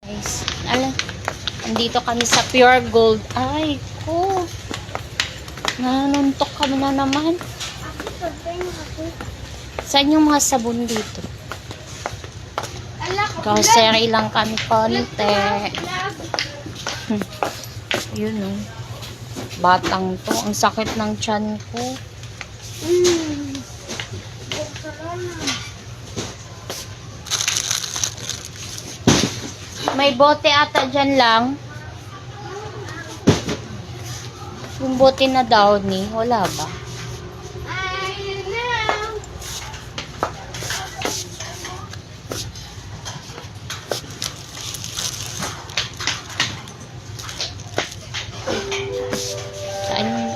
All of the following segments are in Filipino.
Guys, alam, andito kami sa Pure Gold. Ay, ko. Nanuntok kami na naman. Saan yung mga sabon dito? Grocery lang kami konti. Yun o. Batang to. Ang sakit ng tiyan ko. May bote ata dyan lang. Yung bote na Downy, wala ba? Saan yung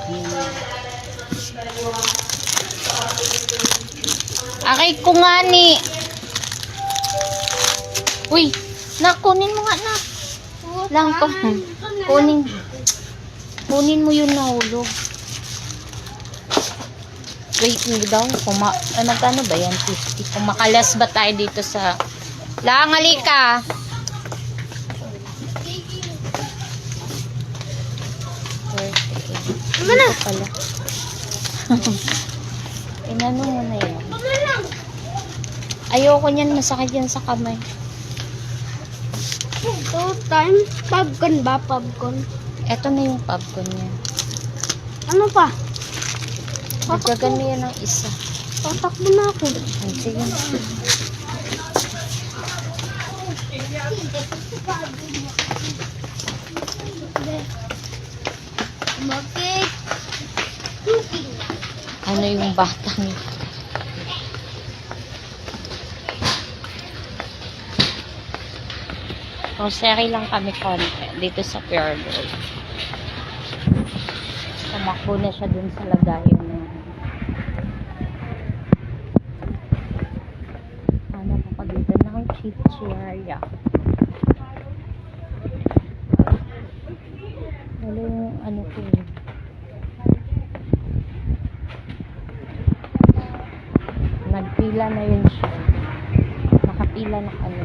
Aray ko nga ni. Uy, kunin mo nga na. Lang ko. Kunin mo yung nahulog. Wait mo daw. Magkano ba yan? 50. Kung makalas ba tayo dito sa... Lang, halika. Ano na? Pala. Inano mo na yan. Ayoko niyan. Masakit yan sa kamay. So, time. Popcorn ba? Popcorn. Eto na yung popcorn niya. Ano pa? Nagdagan mo yan ng isa. Tatakbo na ako. Sige. Bakit? Ano yung batang? Grocery lang kami konti dito sa Pure Gold. Tumakbo na siya dun sa lagayan na hanap ako dito ng chichirya. Wala yung ano ko eh. Nagpila na yun siya. Nakapila na kami.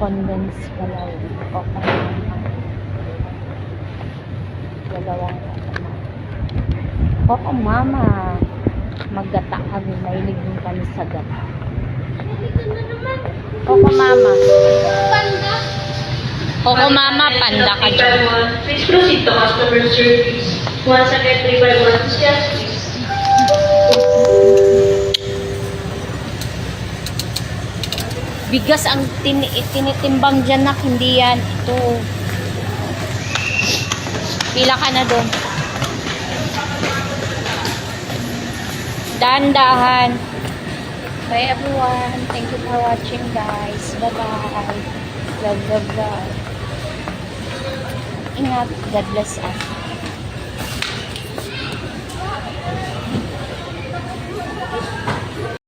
Condense pala yun. Dalawang Coco Mama. Maggata kami. Mahilig din kami sa gata. Coco Mama. Panda. Coco Mama, panda ka dyan. Please proceed to customer service. Once again, 351 is just please. Bigas ang tinitimbang dyan na hindi yan. Ito. Pila ka na doon. Dahan-dahan. Bye everyone. Thank you for watching guys. Bye-bye. Love, love, love. Ingat. God bless us.